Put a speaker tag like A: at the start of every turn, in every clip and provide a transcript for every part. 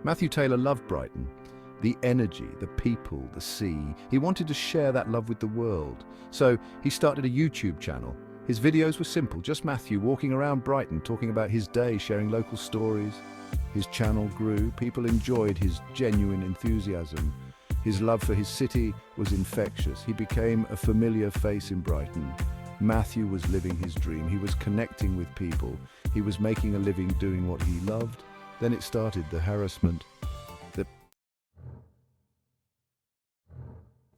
A: Matthew Taylor loved Brighton. The energy, the people, the sea. He wanted to share that love with the world. So he started a YouTube channel. His videos were simple, just Matthew walking around Brighton, talking about his day, sharing local stories. His channel grew. People enjoyed his genuine enthusiasm. His love for his city was infectious. He became a familiar face in Brighton. Matthew was living his dream. He was connecting with people. He was making a living doing what he loved. Then it started, the harassment.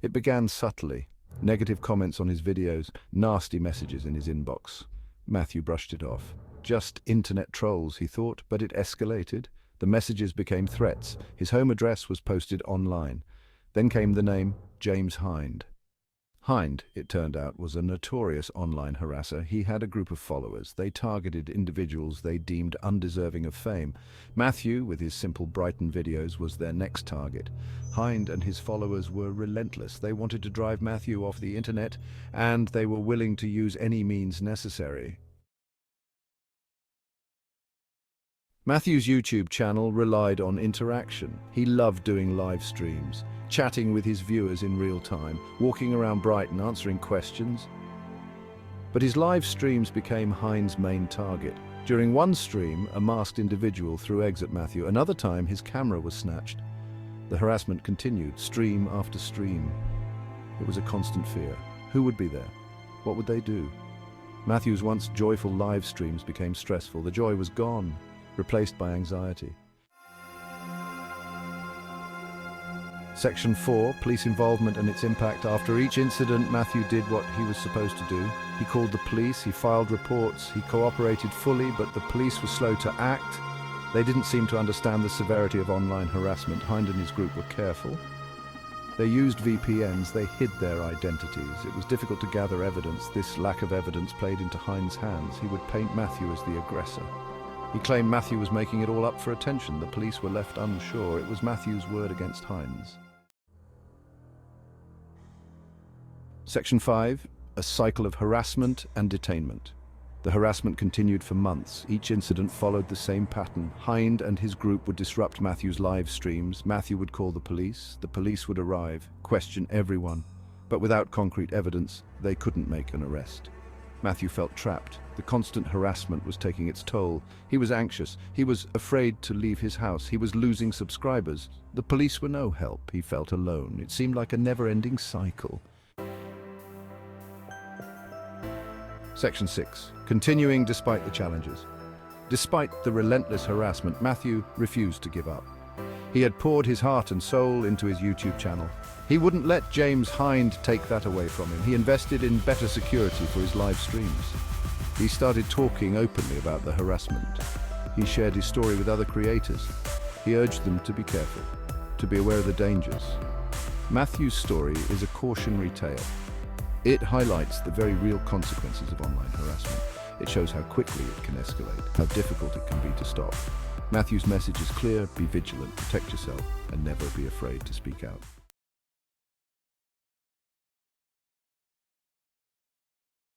A: It began subtly. Negative comments on his videos, nasty messages in his inbox. Matthew brushed it off. Just internet trolls, he thought, but it escalated. The messages became threats. His home address was posted online. Then came the name James Hind. Hind, it turned out, was a notorious online harasser. He had a group of followers. They targeted individuals they deemed undeserving of fame. Matthew, with his simple Brighton videos, was their next target. Hind and his followers were relentless. They wanted to drive Matthew off the internet, and they were willing to use any means necessary. Matthew's YouTube channel relied on interaction. He loved doing live streams, chatting with his viewers in real time, walking around Brighton answering questions. But his live streams became Hind's main target. During one stream, a masked individual threw eggs at Matthew. Another time, his camera was snatched. The harassment continued, stream after stream. It was a constant fear. Who would be there? What would they do? Matthew's once joyful live streams became stressful. The joy was gone, replaced by anxiety. Section 4, police involvement and its impact. After each incident, Matthew did what he was supposed to do. He called the police, he filed reports, he cooperated fully, but the police were slow to act. They didn't seem to understand the severity of online harassment. Hind and his group were careful. They used VPNs, they hid their identities. It was difficult to gather evidence. This lack of evidence played into Hind's hands. He would paint Matthew as the aggressor. He claimed Matthew was making it all up for attention. The police were left unsure. It was Matthew's word against Hind's. Section 5, a cycle of harassment and detainment. The harassment continued for months. Each incident followed the same pattern. Hind and his group would disrupt Matthew's live streams. Matthew would call the police would arrive, question everyone. But without concrete evidence, they couldn't make an arrest. Matthew felt trapped. The constant harassment was taking its toll. He was anxious. He was afraid to leave his house. He was losing subscribers. The police were no help. He felt alone. It seemed like a never-ending cycle. Section 6. Continuing despite the challenges. Despite the relentless harassment, Matthew refused to give up. He had poured his heart and soul into his YouTube channel. He wouldn't let James Hind take that away from him. He invested in better security for his live streams. He started talking openly about the harassment. He shared his story with other creators. He urged them to be careful, to be aware of the dangers. Matthew's story is a cautionary tale. It highlights the very real consequences of online harassment. It shows how quickly it can escalate, how difficult it can be to stop. Matthew's message is clear: be vigilant, protect yourself, and never be afraid to speak out.